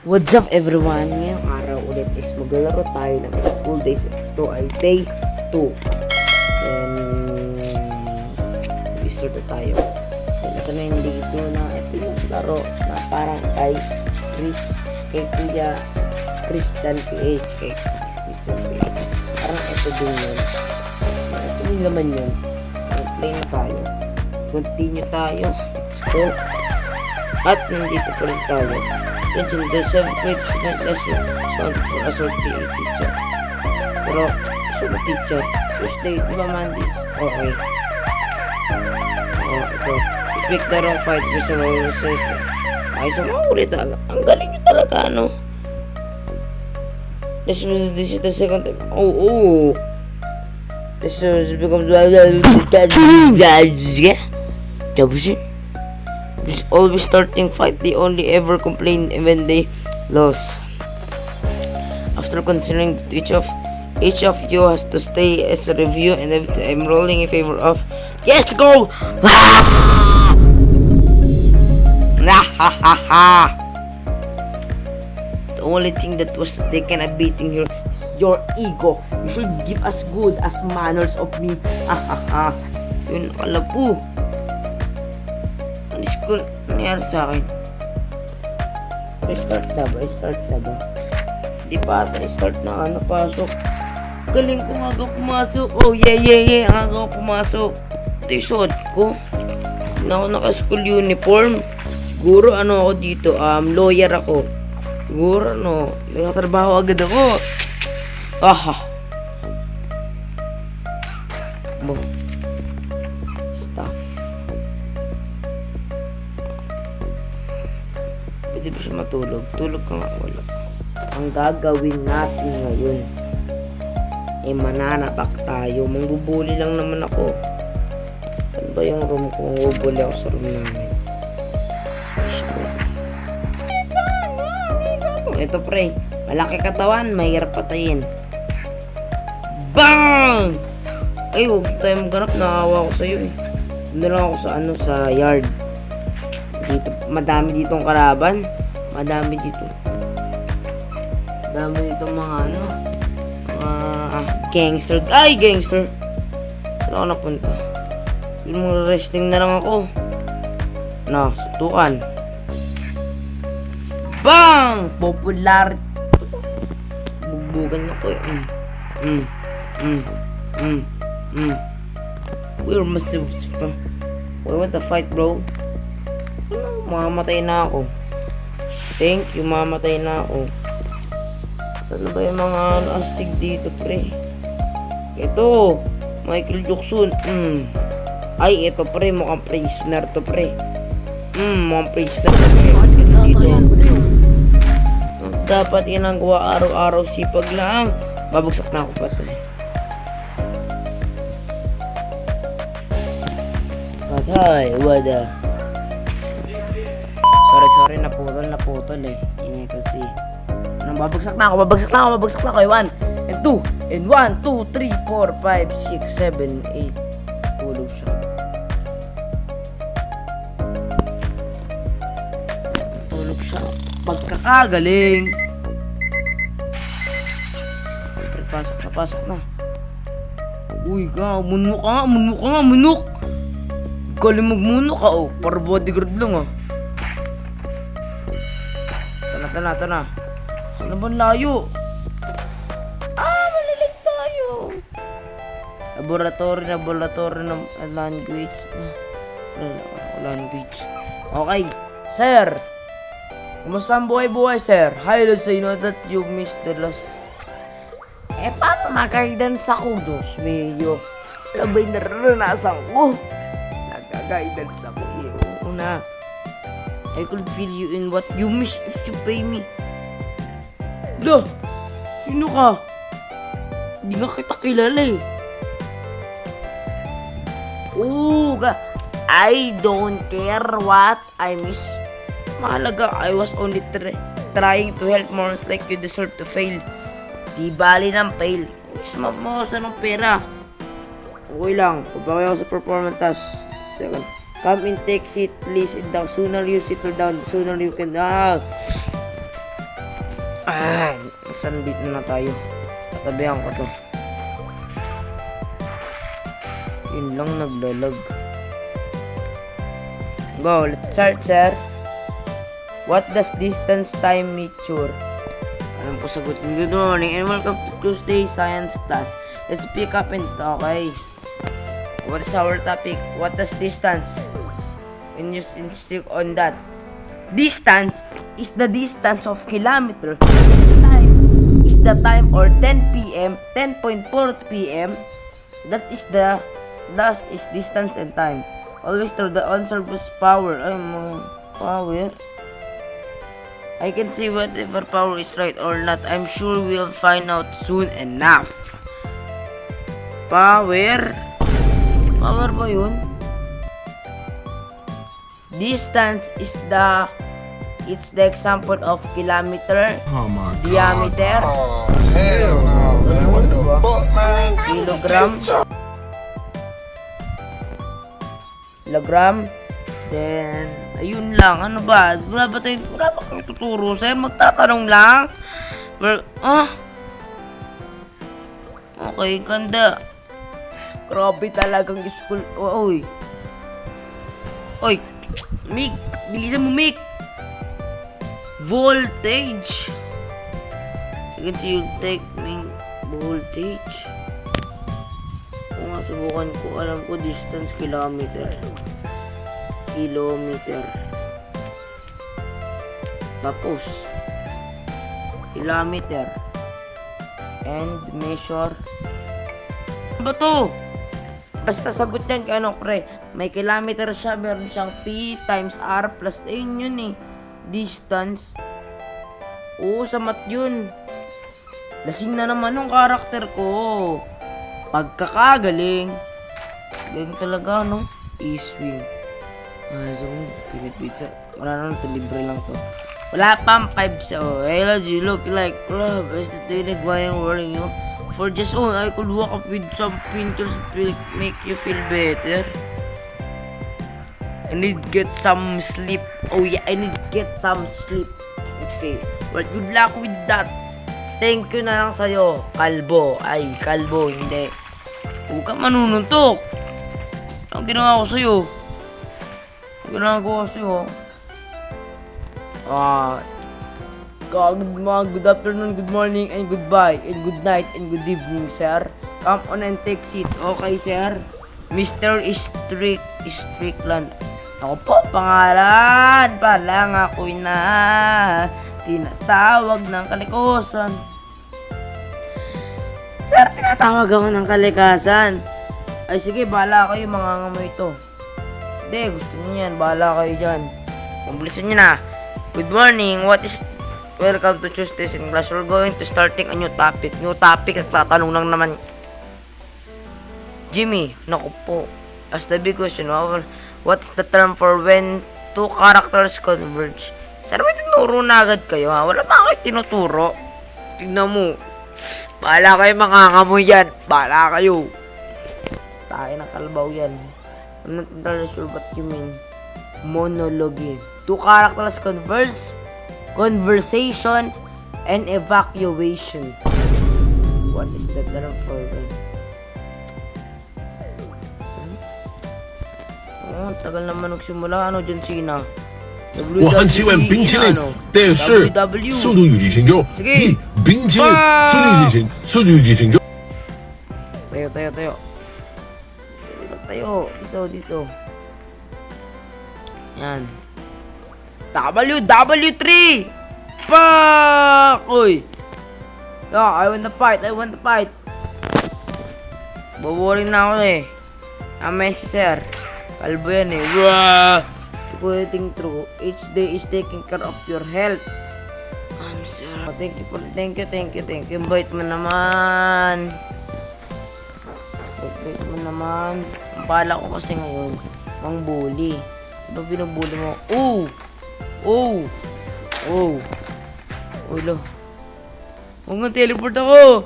What's up everyone? Ngayong araw ulit is maglalaro tayo ng school days. Ito ay day 2. And start na tayo. Ito na yung day 2 na ito yung laro na parang kay Kuya Christian PH. Kay Christian PH. Parang ito din yun. Ito din naman yun. Play na tayo. Continue tayo. Let's go. At nandito pa rin tayo. Attention, the 7th grade student lesson is wanted for a short day teacher. Pero, short teacher. Tuesday, diba Monday? Okay. Ito. Pick the wrong fight with some officers. Ay, sumahuli talaga. Ang galing nyo talaga, ano? This is the second time. Oh. This is becomes always starting fight. They only ever complain when they lost. After considering that each of you has to stay as a review, and I'm rolling in favor of yes, go. The only thing that was taken a beating here is your ego. You should give as good as manners of me. Yun pala po. Hindi ko nangyari sa akin. Restart na ba? Di pa ata restart na ano, pasok. Galing ko aga pumasok. Oh yeah. Aga pumasok. Ito yung suot ko. Hindi na ako naka-school uniform. Siguro ano ako dito, lawyer ako. Siguro ano, may katrabaho agad ako. Stuff. Pwede ba siya matulog? Tulog ka nga, wala. Ang gagawin natin ngayon mananapak tayo. Mangbubuli lang naman ako. Ano ba yung room ko? Mangbubuli ako sa room namin. Ito pre, malaki katawan, mahirap patayin. Bang! Ay, huwag tayo maghanap, nakawa ko sa'yo eh. Doon lang ako sa yard. Dito, madami ditong kalaban. Madami dito mga gangster. Ay, gangster! Saan ako napunta? Yung mga wrestling na lang ako. Sutukan. Bang! Popular. Bugbugan ako eh. We're muscles. We want to fight, bro. Mamamatay na ako. Thank you, mamamatay na ako. Ano ba yung mga astig dito, pre? Ito, Michael Jackson. Ay, ito pre, mukhang prisoner to, pre. Mukhang prisoner to, pre. Dito. Dapat ginagawa araw-araw, sipag lang. Babagsak na ako patay. Patay, wada. Sorry, naputol eh. Ingay kasi. Babagsak na ako. Iwan. And 2. And 1, 2, 3, 4, 5, 6, 7, 8. Tulog siya. Pagkakagaling. Pasok na. Uy, munok ka nga. Galing magmunok ka, oh. Para bodyguard lang, ah. Ito na. Saan ba layo? Malilig tayo. Laboratory ng language. Language. Okay, sir. Kumusta ang buhay, sir? Hi, let's say that you missed the last... paano nag-guidance ako, Diyos Mayo? Ano ba yung naranasan ko? Nag-guidance ako. Una, I could feel you in what you miss if you pay me. Lo! Sino ka? Hindi nga kita kilala eh. I don't care what I miss. Mahalaga, I was only trying to help morons like you deserve to fail. Di bali ng fail. Mabawasan ng pera. Okay lang. Pabaway ako sa performance task. Second. Come in, take seat, please. Sit down. Sooner you settle down, sooner you can... Sandit na tayo. Tabihan ko to. Yun lang naglalag. Go, let's start, sir. What does distance time measure? Alam ko sagot. Good morning and welcome to Tuesday Science class. Let's pick up and okay. What is our topic? What does distance? When you stick on that. Distance is the distance of kilometer. Time is the time or 10 p.m. 10.4 p.m. That is distance and time. Always through the unsurpassed power. Power. I can say whatever power is right or not. I'm sure we'll find out soon enough. Power. Power ba yun? Distance is the example of kilometer, diameter, Hell no, man. What the fuck, man? kilogram, then, ayun lang, ano ba? Wala ba kang tuturo sa'yo? Magtatanong lang? Okay, ganda. Grabe talagang school. Oy. Oy, Mick, bilisan mo, Mick. Voltage. You can see yung technique voltage. Kung nga subukan ko, alam ko distance kilometer. Tapos kilometer and measure. Ano ba to? Basta sagot yan kay ano, pre. May kilometer siya, meron siyang P times R plus ayun yun eh. Distance. Oo, sa mat yun. Lasing na naman yung karakter ko. Pagkakagaling. Galing talaga, no? E-swing. So, pinipizza. Wala naman ito, libre lang to. Wala pang 5 sa hey lads, you look like love. Is the toilet why I'm worrying you? For just I could walk up with some pimples that will make you feel better. I need get some sleep. Oh yeah, I need get some sleep. Okay, well good luck with that. Thank you na lang sa'yo, kalbo. Ay, kalbo, hindi. Huwag ka manununtok. Anong ginawa ko sa'yo? Good afternoon, good morning, and goodbye, and good night, and good evening, sir. Come on and take seat. Okay, sir? Mr. Strickland. Ako po, pangalan pa lang ako'y na tinatawag ng kalikasan. Sir, tinatawag ako ng kalikasan. Ay, sige, bahala kayo, mga ngamoy ito. Hindi, gusto niyo yan, bahala kayo dyan. Mabilisan niyo na. Good morning, welcome to Tuesdays in class. We're going to starting a new topic. New topic, nagtatanong lang naman. Jimmy, naku po. As the big question, what's the term for when two characters converge? Sana may tinuro na agad kayo, ha? Wala ba kayo tinuturo? Tignan mo. Bahala kayo, mga ngamoy yan. Bahala kayo. Tayo ng kalbaw yan. I'm not entirely sure what you mean. Monologue. Two characters converse, conversation, and evacuation. What is the term for when? Oh, tagal naman nagsimula. Ano, John Cena? 我很喜欢冰淇淋，但是速度与激情中，你冰淇淋速度与激情中。 Tayo. Dito. Yan. WW3! Pak! Uy! I want to fight. Boboring na ako eh. Amen si sir. Kalbo yan eh. Wah! Quitting through. Each day is taking care of your health. Sir. Thank you. Bait mo naman. Ang pala ko kasi ngayon, mang bully. Diba binubully mo? Ulo. Huwag nga teleport ako.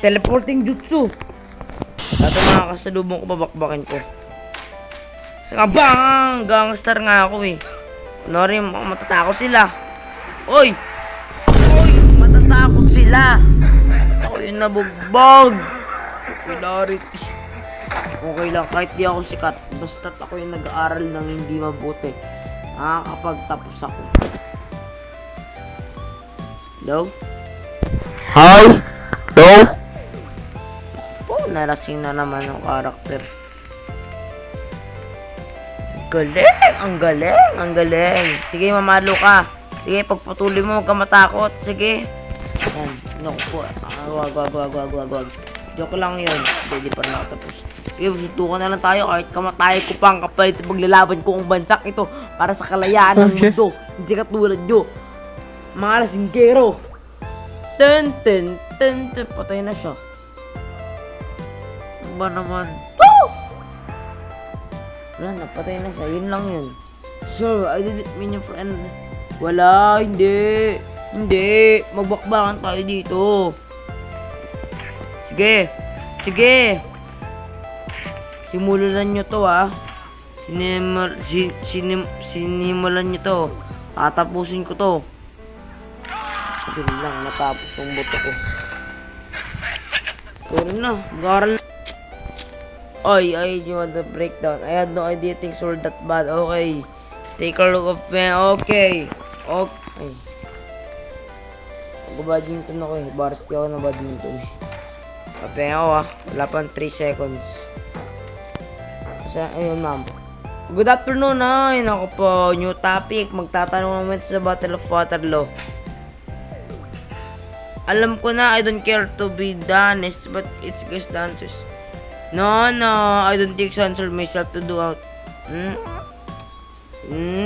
Teleporting jutsu. Dati mga kasalubong ko, babakbakin ko. Saka bang! Gangster nga ako eh. Kunwari, matatakot sila. Oy! Matatakot natakot sila. Ako yung nabugbog. Popularity. Okay lang, kahit di ako sikat. Basta't ako yung nag-aaral ng hindi mabuti. Kapag tapos ako. Hello? Hi? Hello? Oh, nalasing na naman yung karakter. Galing! Ang galing! Ang galing! Sige, mamalo ka. Sige, pagpatuloy mo, huwag ka matakot. Sige. Yan. Naku po. Wag. Joke lang yun. Hindi pa rin nakatapos. Sige, magsuntukan na lang tayo. Kahit kamatay ko pang kapalit paglalaban ko ang bansak ito para sa kalayaan ng mundo. Hindi katulad nyo. Mga lasinggero. Ten. Patay na siya. Ano ba naman? Wala, napatay na siya. Yun lang yun. Sir, I didn't mean your friend. Wala, hindi. Hindi. Magbakbakan tayo dito. Sige. Simulan nyo to, ha. Sinimulan nyo to. Tatapusin ko to. Yun lang, natapos yung boto ko. Sorry na, mag-aaral. You want the breakdown. I had no idea things were that bad. Okay. Take a look of me. Okay. Mag-badminton ako eh. Varsity ako ng badminton eh. Okay ako wala pang 3 seconds. Kasi, ayun ma'am. Good afternoon ay. Naku po. New topic. Magtatanong naman sa Battle of Waterloo. Alam ko na, I don't care to be honest, but it's guess the answers. No, I don't think to answer myself to do out.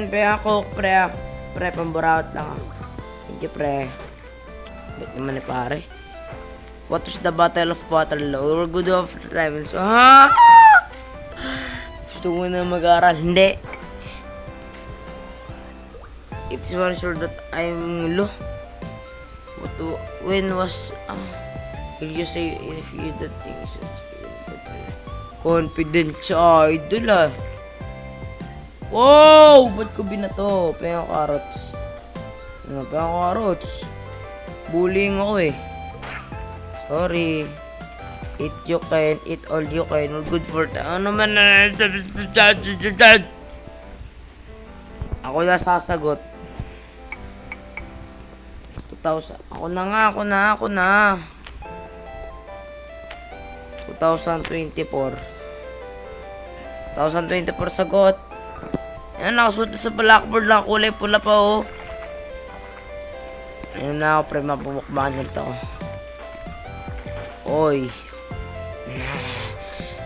Pre ako, pre, pamburaot lang ako. Thank you, pre. Ba't naman eh, pare? What was the Battle of Waterloo? We were good of rivals. Gusto mo na mag-aral? Hindi. It's one sure that I'm low. When was will you say if you did things confident sa idol Wow! Ba't ko binato? Penga carrots. Penga carrots. Bullying ako eh. Sorry. Eat you can, eat all you can. We're good for ano man ako na sasagot. 2,000. Ako na. 2024 sagot. Ayan, nakasuot sa blackboard lang. Kulay pula pa oh. Ayan na ako, pre. Mapumukbaan nito. Oy.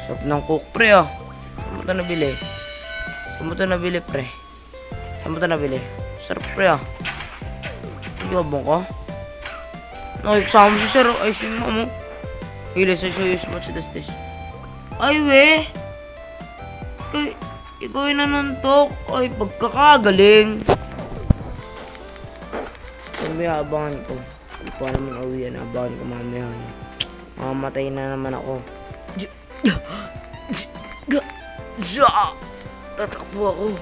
Sarap ng cook, pre oh. Saan mo ito nabili, pre? Sarap, pre oh. Yabang ka? Nakikasama si sir. Ay, sino mo? Hey, let's show you much does this. Ay, we! Ikaw yung nanuntok. Ay, pagkakagaling. Mamaya, abangan ko. Hindi ko naman uwi yan. Abangan ko mamaya. Mamamatay na naman ako. Tatakbo ako.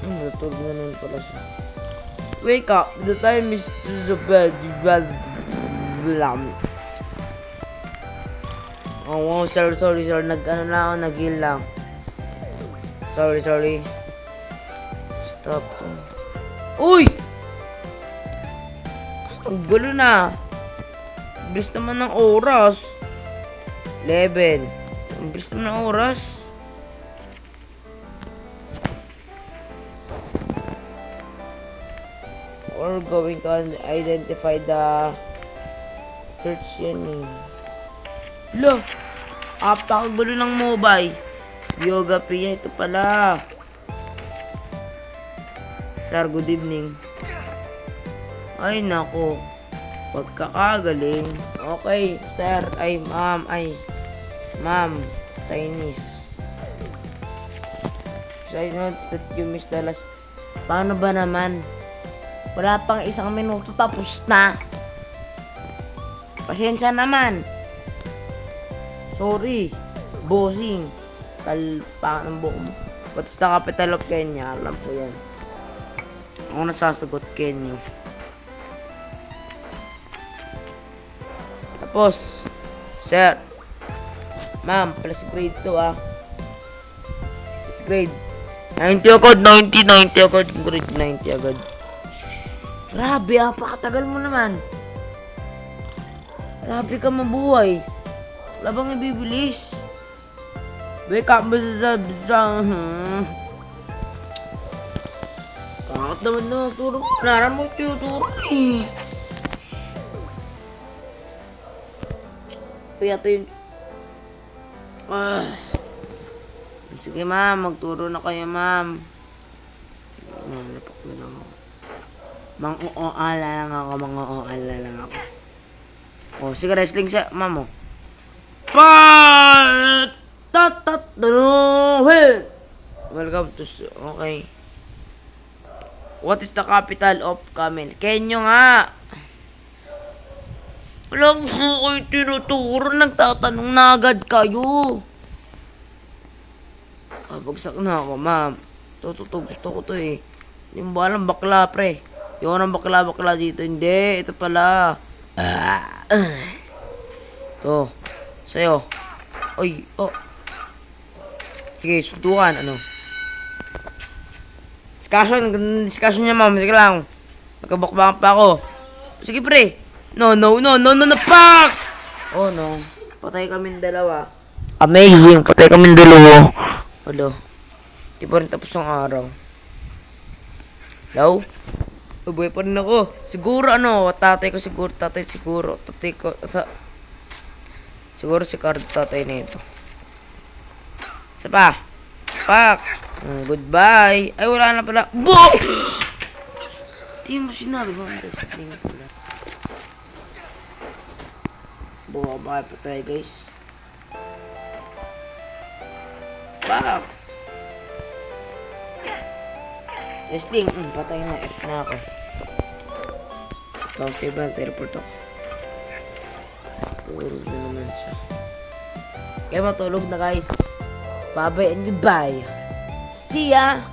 Natulog na naman pala siya. Wake up. The time is to the bed. Oh, sorry. Nag-ano na ako, nag-heal lang. Sorry. Stop. Uy! Ang gulo na. Bilis naman ng oras. 11. Ang bilis naman ng oras. We're going to identify the search yan eh. Lo! Apakagulo ng mobile. Yoga Pia, ito pala. Sir, good evening. Ay, nako. Pagkakagaling. Okay, sir. Ma'am. Chinese. So, I noticed that you missed the last. Paano ba naman? Wala pang 1 minuto tapos na. Pasensya naman. Sorry. Bossing. Talpakan ng buko mo. What's the capital of Kenya? Alam ko yan. Ako nasasagot, Kenya. Tapos, sir, ma'am, plus grade 2 ah. Plus grade. 90 agad, 90 agad. Grade 90 agad. Grabe ah, pakatagal mo naman. Grabe ka mabuhay. Wala bang ibibilis? Wake up, Bakit naman turo mo? Naran mo yung turo eh. Piyata yun. Sige ma'am, magturo na kayo ma'am. Napak na lang ako. Mang-uala lang ako, mang-uala lang ako. O, sige, wrestling siya, ma'am o. Welcome to... Okay. What is the capital of Camel? Kenyo nga. Walang kayo tinuturo. Nagtatanong na agad kayo. Bagsak na ako, ma'am. Gusto ko to eh. Hindi mo ba alam, bakla, pre? Yung ang bakla dito. Hindi, ito pala. To. Sa'yo. Oy, oh. Sige, suntukan. Ano? Discussion niya, ma'am. Sige lang. Magkabakbakan pa ako. Sige, pre. No, pak! Oh, no. Patay kaming dalawa. Amazing. Patay kaming dalawa. Hello. Di pa rin tapos ng araw. Hello? Ubuhay pa rin ako. Siguro, tatay ko. Siguro si Cardo tatay na ito. Isa pa. Pak! Goodbye. Ay, wala na pala. Bo! Di mo sinabi ba? Hindi mo pala. Bumabay pa tayo, guys. Pak! Wrestling. Patay na. F na ako. Ikaw, save na. Teleport ako. Tulog na naman siya. Kaya matulog na, guys. Bye-bye and goodbye. See ya!